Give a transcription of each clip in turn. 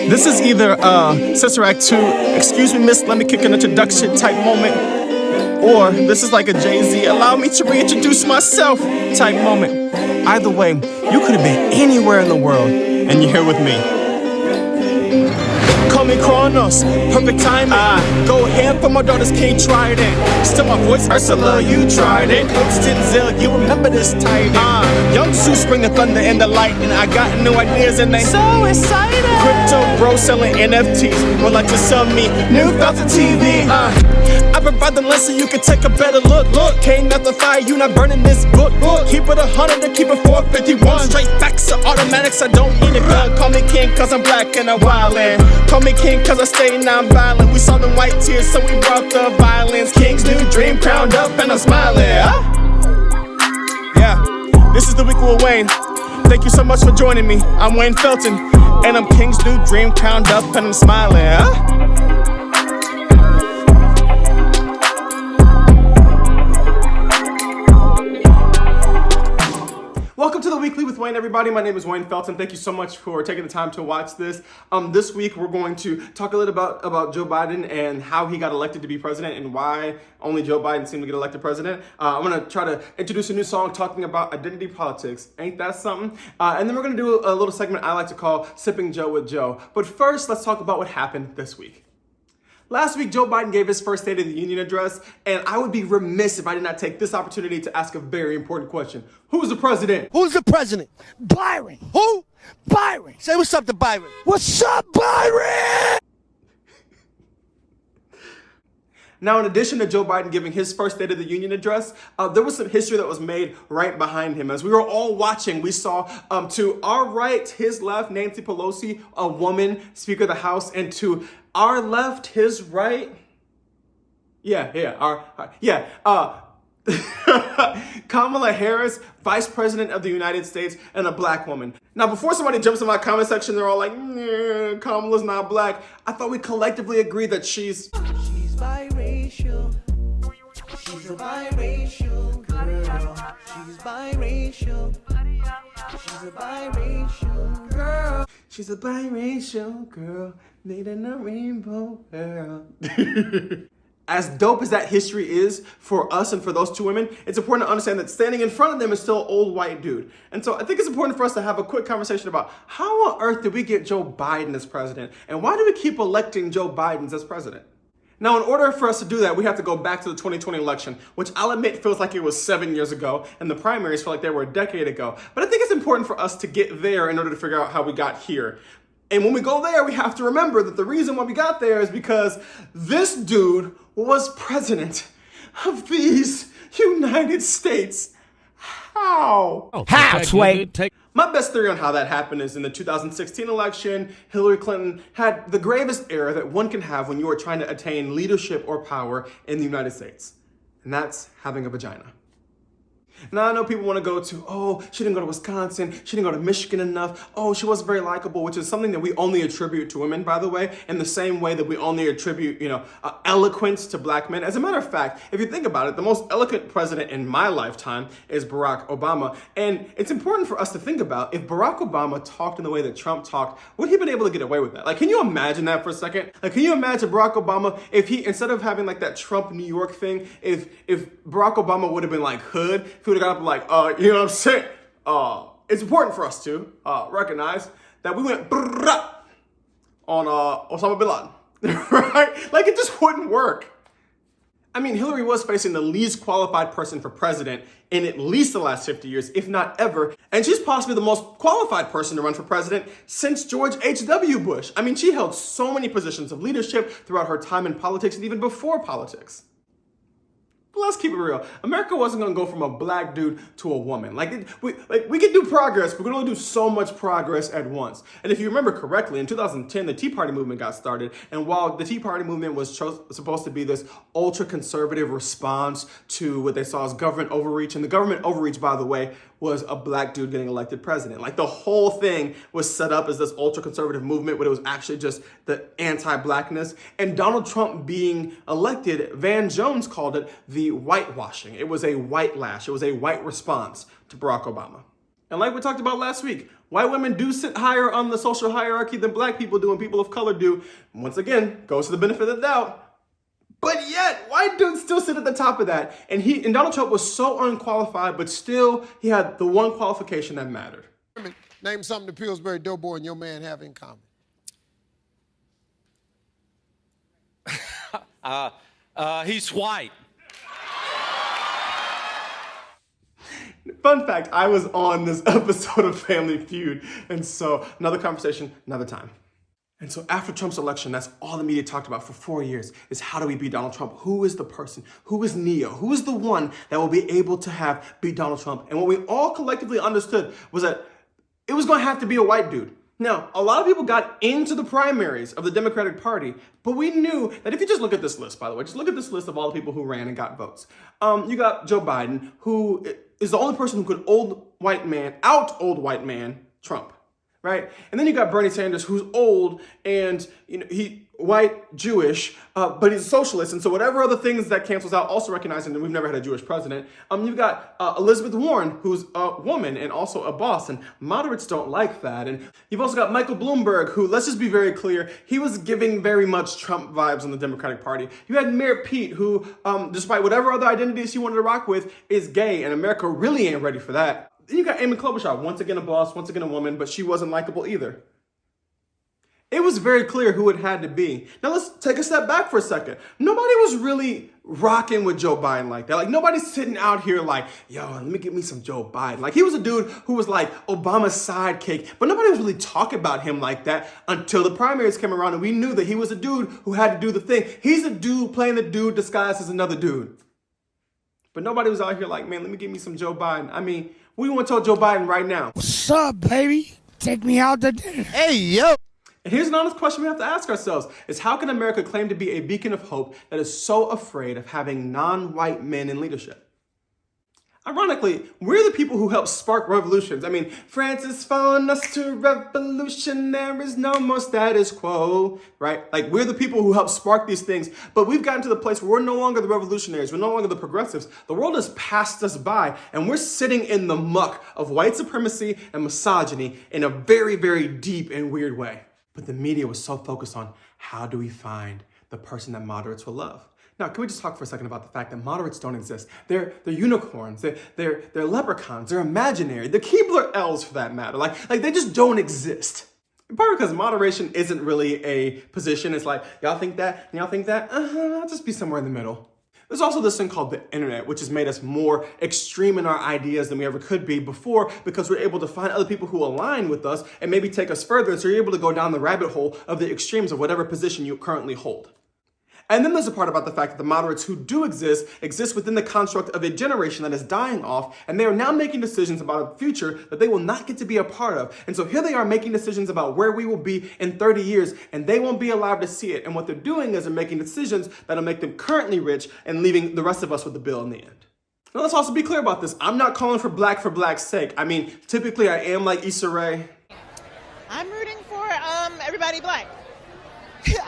This is either Sister Act 2, excuse me miss, let me kick an introduction type moment, or this is like a Jay-Z, allow me to reintroduce myself type moment. Either way, you could have been anywhere in the world, and you're here with me. Call me Kronos, perfect timing. Go ham for my daughter's King Trident. Still my voice, Ursula, you tried it. Coach Denzel, you remember this tight. Young Zeus bring the thunder and the light, and I got new ideas and they so excited. Crypto bro selling NFTs, would like to sell me new Falcon TV. I provide the lens so you can take a better look. Came out the fire, you not burning this book. Keep it 100 to keep it 451. Straight facts or automatics, I don't need a gun. Call me king cause I'm black and I'm wildin'. Call me king cause I stay non-violent. We saw them white tears so we brought the violence. King's new dream crowned up and I'm smiling. Yeah, this is the week with Wayne. Thank you so much for joining me. I'm Wayne Felton, and I'm King's new dream crowned up and I'm smiling. Welcome to the Weekly with Wayne, everybody. My name is Wayne Felton. Thank you so much for taking the time to watch this. This week, we're going to talk a little about Joe Biden and how he got elected to be president and why only Joe Biden seemed to get elected president. I'm going to try to introduce a new song talking about identity politics. Ain't that something? And then we're going to do a little segment I like to call Sipping Joe with Joe. But first, let's talk about what happened this week. Last week, Joe Biden gave his first State of the Union address, and I would be remiss if I did not take this opportunity to ask a very important question. Who's the president? Who's the president? Byron. Who? Byron. Say what's up to Byron. What's up, Byron? Now, in addition to Joe Biden giving his first State of the Union address, there was some history that was made right behind him. As we were all watching, we saw to our right, his left, Nancy Pelosi, a woman, Speaker of the House, and to our left, his right, Kamala Harris, Vice President of the United States, and a black woman. Now, before somebody jumps in my comment section, they're all like, Kamala's not black. I thought we collectively agreed that she's biracial. She's a biracial girl. She's biracial. She's a biracial girl. She's a biracial girl, made in a rainbow world. As dope as that history is for us and for those two women, it's important to understand that standing in front of them is still an old white dude. And so I think it's important for us to have a quick conversation about how on earth did we get Joe Biden as president? And why do we keep electing Joe Biden as president? Now, in order for us to do that, we have to go back to the 2020 election, which I'll admit feels like it was 7 years ago, and the primaries feel like they were a decade ago. But I think it's important for us to get there in order to figure out how we got here. And when we go there, we have to remember that the reason why we got there is because this dude was president of these United States. How? How, Sway? My best theory on how that happened is in the 2016 election, Hillary Clinton had the gravest error that one can have when you are trying to attain leadership or power in the United States. And that's having a vagina. Now, I know people want to go to, oh, she didn't go to Wisconsin, she didn't go to Michigan enough, oh, she wasn't very likable, which is something that we only attribute to women, by the way, in the same way that we only attribute, eloquence to black men. As a matter of fact, if you think about it, the most eloquent president in my lifetime is Barack Obama. And it's important for us to think about, if Barack Obama talked in the way that Trump talked, would he have been able to get away with that? Like, can you imagine that for a second? Like, can you imagine Barack Obama, if he, instead of having like that Trump New York thing, if Barack Obama would have been like hood, if he would have got up like, you know what I'm saying? It's important for us to recognize that we went on Osama bin Laden, right? Like, it just wouldn't work. I mean, Hillary was facing the least qualified person for president in at least the last 50 years, if not ever. And she's possibly the most qualified person to run for president since George H.W. Bush. I mean, she held so many positions of leadership throughout her time in politics and even before politics. Let's keep it real. America wasn't going to go from a black dude to a woman. We can do progress, but we can only do so much progress at once. And if you remember correctly, in 2010, the Tea Party movement got started. And while the Tea Party movement was supposed to be this ultra-conservative response to what they saw as government overreach, and the government overreach, by the way, was a black dude getting elected president. Like, the whole thing was set up as this ultra-conservative movement, but it was actually just the anti-blackness. And Donald Trump being elected, Van Jones called it the whitewashing. It was a white lash. It was a white response to Barack Obama. And like we talked about last week, white women do sit higher on the social hierarchy than black people do and people of color do. Once again, goes to the benefit of the doubt. But yet, white dudes still sit at the top of that. And Donald Trump was so unqualified, but still he had the one qualification that mattered. Name something the Pillsbury Doughboy and your man have in common. He's white. Fun fact, I was on this episode of Family Feud. And so another conversation, another time. And so after Trump's election, that's all the media talked about for 4 years is how do we beat Donald Trump? Who is the person? Who is Neo? Who is the one that will be able to beat Donald Trump? And what we all collectively understood was that it was going to have to be a white dude. Now, a lot of people got into the primaries of the Democratic Party, but we knew that if you just look at this list, by the way, just look at this list of all the people who ran and got votes. You got Joe Biden, who is the only person who could out old white man Trump, right? And then you got Bernie Sanders, who's old and he white, Jewish, but he's a socialist. And so whatever other things that cancels out, also recognizing that we've never had a Jewish president. You've got Elizabeth Warren, who's a woman and also a boss, and moderates don't like that. And you've also got Michael Bloomberg, who, let's just be very clear, he was giving very much Trump vibes on the Democratic Party. You had Mayor Pete, who, despite whatever other identities he wanted to rock with, is gay, and America really ain't ready for that. Then you got Amy Klobuchar, once again a boss, once again a woman, but she wasn't likable either. It was very clear who it had to be. Now let's take a step back for a second. Nobody was really rocking with Joe Biden like that. Like nobody's sitting out here like, yo, let me get me some Joe Biden. Like he was a dude who was like Obama's sidekick, but nobody was really talking about him like that until the primaries came around and we knew that he was a dude who had to do the thing. He's a dude playing the dude disguised as another dude. But nobody was out here like, man, let me get me some Joe Biden. I mean, what do you want to tell Joe Biden right now? What's up, baby? Take me out to dinner. Hey, yo. And here's an honest question we have to ask ourselves is how can America claim to be a beacon of hope that is so afraid of having non-white men in leadership? Ironically, we're the people who help spark revolutions. I mean, Francis phoned us to revolution. There is no more status quo, right? Like we're the people who help spark these things, but we've gotten to the place where we're no longer the revolutionaries. We're no longer the progressives. The world has passed us by and we're sitting in the muck of white supremacy and misogyny in a very, very deep and weird way. But the media was so focused on how do we find the person that moderates will love? Now, can we just talk for a second about the fact that moderates don't exist? They're unicorns, they're leprechauns, they're imaginary, they're Keebler elves for that matter. Like they just don't exist. Probably because moderation isn't really a position. It's like, y'all think that, and y'all think that? I'll just be somewhere in the middle. There's also this thing called the internet, which has made us more extreme in our ideas than we ever could be before because we're able to find other people who align with us and maybe take us further. So you're able to go down the rabbit hole of the extremes of whatever position you currently hold. And then there's a part about the fact that the moderates who do exist within the construct of a generation that is dying off, and they are now making decisions about a future that they will not get to be a part of. And so here they are making decisions about where we will be in 30 years, and they won't be allowed to see it. And what they're doing is they're making decisions that'll make them currently rich and leaving the rest of us with the bill in the end. Now let's also be clear about this. I'm not calling for black's sake. I mean, typically I am like Issa Rae. I'm rooting for everybody black.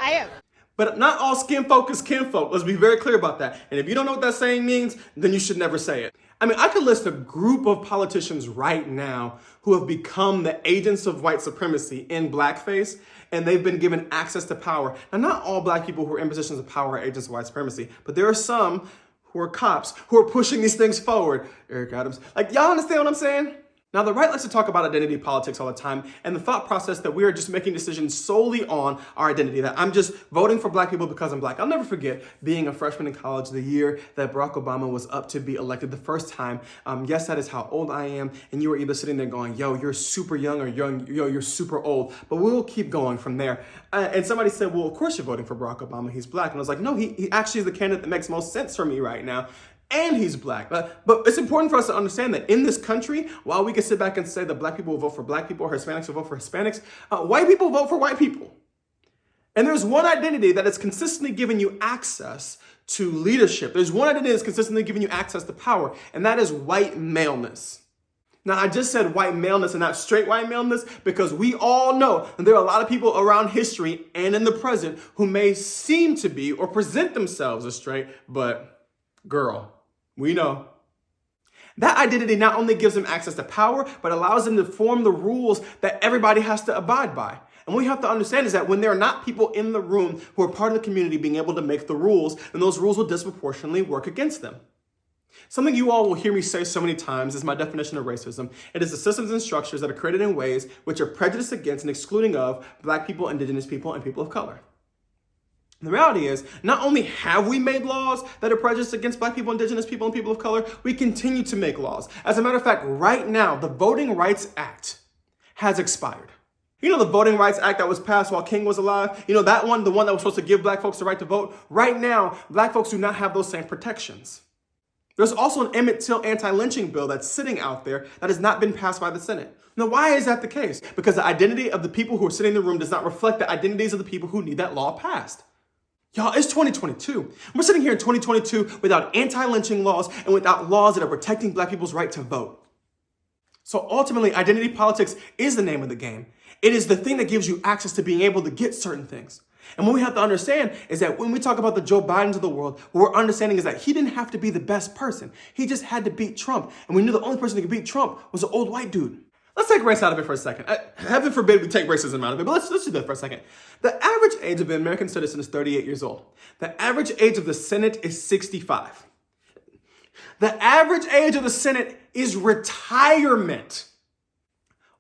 I am. But not all skin folk is kinfolk. Let's be very clear about that. And if you don't know what that saying means, then you should never say it. I mean, I could list a group of politicians right now who have become the agents of white supremacy in blackface, and they've been given access to power. Now, not all black people who are in positions of power are agents of white supremacy, but there are some who are cops who are pushing these things forward. Eric Adams. Like, y'all understand what I'm saying? Now, the right likes to talk about identity politics all the time, and the thought process that we are just making decisions solely on our identity, that I'm just voting for black people because I'm black. I'll never forget being a freshman in college the year that Barack Obama was up to be elected the first time. Yes, that is how old I am, and you were either sitting there going, yo, you're super young, or yo, you're super old, but we'll keep going from there. And somebody said, well, of course you're voting for Barack Obama, he's black. And I was like, no, he actually is the candidate that makes most sense for me right now. And he's black. But it's important for us to understand that in this country, while we can sit back and say that black people will vote for black people or Hispanics will vote for Hispanics, white people vote for white people. And there's one identity that has consistently given you access to leadership. There's one identity that's consistently given you access to power, and that is white maleness. Now, I just said white maleness and not straight white maleness because we all know that there are a lot of people around history and in the present who may seem to be or present themselves as straight, but girl, we know. That identity not only gives them access to power, but allows them to form the rules that everybody has to abide by. And what we have to understand is that when there are not people in the room who are part of the community being able to make the rules, then those rules will disproportionately work against them. Something you all will hear me say so many times is my definition of racism. It is the systems and structures that are created in ways which are prejudiced against and excluding of Black people, Indigenous people, and people of color. The reality is, not only have we made laws that are prejudiced against Black people, Indigenous people, and people of color, we continue to make laws. As a matter of fact, right now, the Voting Rights Act has expired. You know the Voting Rights Act that was passed while King was alive? You know that one, the one that was supposed to give Black folks the right to vote? Right now, Black folks do not have those same protections. There's also an Emmett Till anti-lynching bill that's sitting out there that has not been passed by the Senate. Now, why is that the case? Because the identity of the people who are sitting in the room does not reflect the identities of the people who need that law passed. Y'all, it's 2022. We're sitting here in 2022 without anti-lynching laws and without laws that are protecting Black people's right to vote. So ultimately, identity politics is the name of the game. It is the thing that gives you access to being able to get certain things. And what we have to understand is that when we talk about the Joe Bidens of the world, what we're understanding is that he didn't have to be the best person. He just had to beat Trump. And we knew the only person that could beat Trump was an old white dude. Let's take race out of it for a second. Heaven forbid we take racism out of it, but let's do that for a second. The average age of an American citizen is 38 years old. The average age of the Senate is 65. The average age of the Senate is retirement.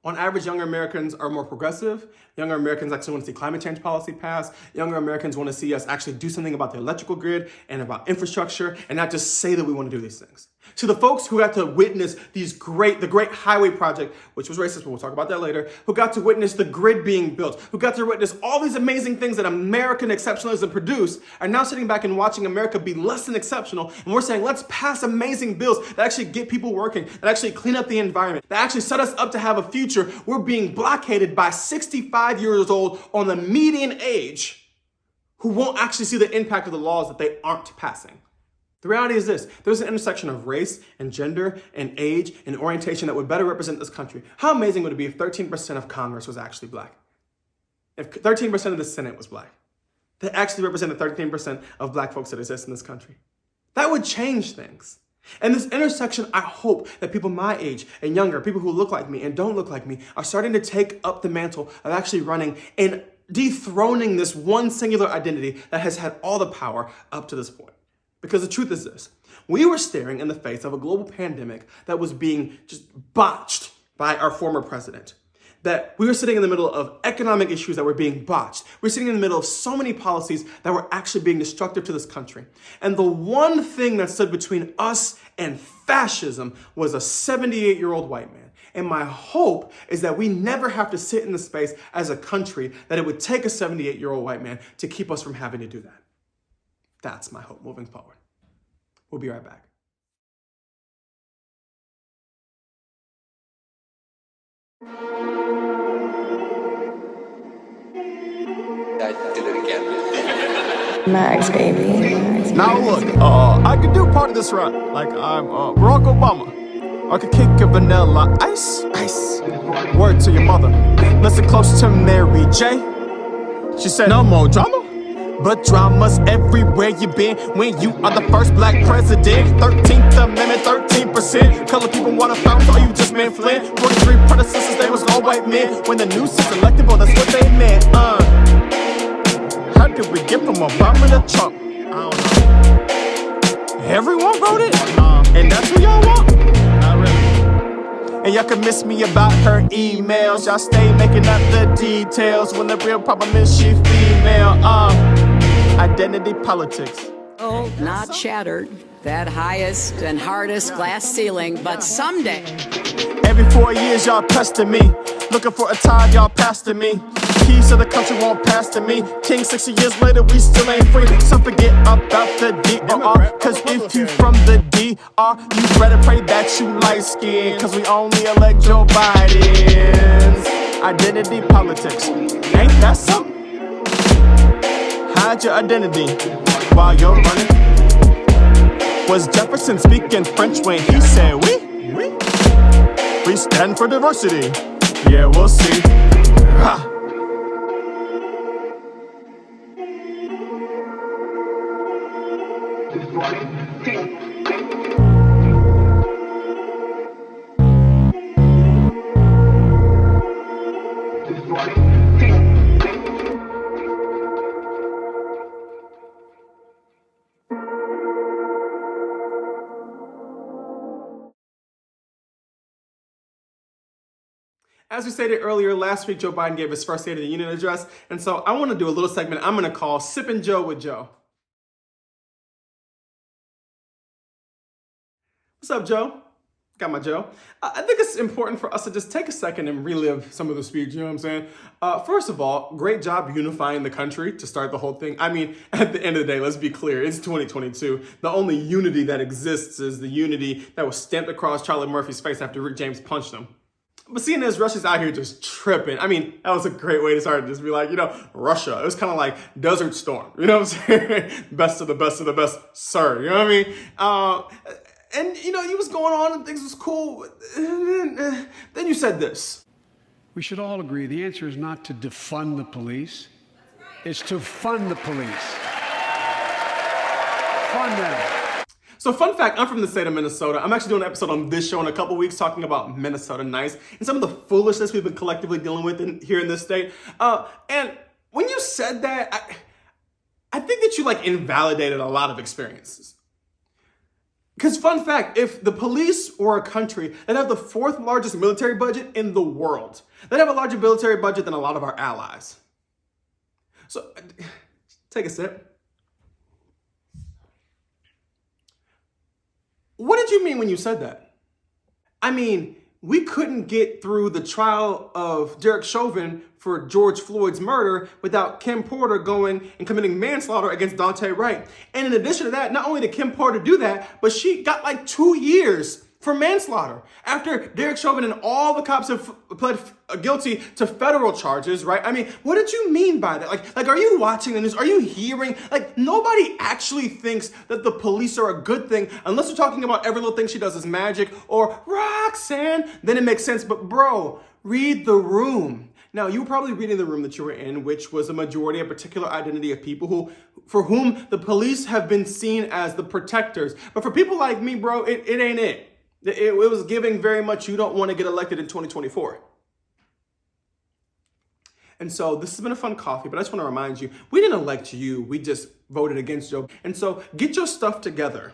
On average, younger Americans are more progressive. Younger Americans actually want to see climate change policy passed. Younger Americans want to see us actually do something about the electrical grid and about infrastructure and not just say that we want to do these things. To the folks who got to witness the Great Highway Project, which was racist, but we'll talk about that later, who got to witness the grid being built, who got to witness all these amazing things that American exceptionalism produced, are now sitting back and watching America be less than exceptional. And we're saying, let's pass amazing bills that actually get people working, that actually clean up the environment, that actually set us up to have a future. We're being blockaded by 65 years old on the median age who won't actually see the impact of the laws that they aren't passing. The reality is this: there's an intersection of race and gender and age and orientation that would better represent this country. How amazing would it be if 13% of Congress was actually Black? If 13% of the Senate was Black? That actually represented 13% of Black folks that exist in this country. That would change things. And this intersection, I hope that people my age and younger, people who look like me and don't look like me, are starting to take up the mantle of actually running and dethroning this one singular identity that has had all the power up to this point. Because the truth is this: we were staring in the face of a global pandemic that was being just botched by our former president. That we were sitting in the middle of economic issues that were being botched. We're sitting in the middle of so many policies that were actually being destructive to this country. And the one thing that stood between us and fascism was a 78-year-old white man. And my hope is that we never have to sit in the space as a country that it would take a 78-year-old white man to keep us from having to do that. That's my hope moving forward. We'll be right back. I did it again. Max, baby. Now look, I could do part of this rap like I'm Barack Obama. I could kick a vanilla ice. Word to your mother. Listen close to Mary J. She said, no more drama. But drama's everywhere you been when you are the first Black president. 13th Amendment, 13%. Color people want to found, are you just man Flynn? 43 predecessors, they was all white men. When the new system elected, well, that's what they meant. How did we get from Obama to Trump? I don't know. Everyone voted? And that's who y'all want? Not really. And y'all can miss me about her emails. Y'all stay making up the details when the real problem is she female. Identity politics. Oh, not shattered, that highest and hardest glass ceiling, but someday. Every 4 years y'all pesting me, looking for a time y'all passing me. Keys to the country won't pass to me. King 60 years later, we still ain't free. So forget about the DRR, cause if you from the DR, you better pray that you light skin, cause we only elect Joe Biden's. Identity politics, ain't that something? Hide your identity while you're running. Was Jefferson speaking French when he said we stand for diversity? Yeah, we'll see. Ha. As we stated earlier, last week Joe Biden gave his first State of the Union address, and so I want to do a little segment I'm going to call Sippin' Joe with Joe. What's up, Joe? Got my Joe. I think it's important for us to just take a second and relive some of the speech, you know what I'm saying? First of all, great job unifying the country to start the whole thing. I mean, at the end of the day, let's be clear, it's 2022. The only unity that exists is the unity that was stamped across Charlie Murphy's face after Rick James punched him. But seeing as Russia's out here just tripping, I mean, that was a great way to start. Just be like, Russia. It was kind of like Desert Storm. You know what I'm saying? Best of the best of the best, sir. You know what I mean? And, he was going on and things was cool. Then you said this. We should all agree the answer is not to defund the police. It's to fund the police. Fund them. So fun fact, I'm from the state of Minnesota. I'm actually doing an episode on this show in a couple weeks talking about Minnesota Nice and some of the foolishness we've been collectively dealing with here in this state. And when you said that, I think that you invalidated a lot of experiences. Because fun fact, if the police were a country that have the 4th largest military budget in the world, they'd have a larger military budget than a lot of our allies. So take a sip. What did you mean when you said that? I mean, we couldn't get through the trial of Derek Chauvin for George Floyd's murder without Kim Porter going and committing manslaughter against Daunte Wright. And in addition to that, not only did Kim Porter do that, but she got 2 years for manslaughter after Derek Chauvin and all the cops have pled guilty to federal charges, right? I mean, what did you mean by that? Like, are you watching the news? Are you hearing? Nobody actually thinks that the police are a good thing unless you're talking about every little thing she does is magic or Roxanne, then it makes sense. But bro, read the room. Now, you were probably reading the room that you were in, which was a majority, a particular identity of people for whom the police have been seen as the protectors. But for people like me, bro, it ain't it. It was giving very much you don't want to get elected in 2024. And so this has been a fun coffee, but I just want to remind you, we didn't elect you. We just voted against Joe. And so get your stuff together.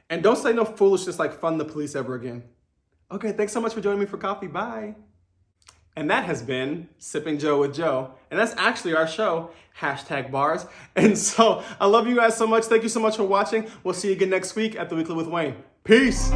And don't say no foolishness like fund the police ever again. Okay, thanks so much for joining me for coffee. Bye. And that has been Sipping Joe with Joe. And that's actually our show, #bars. And so I love you guys so much. Thank you so much for watching. We'll see you again next week at The Weekly with Wayne. Peace.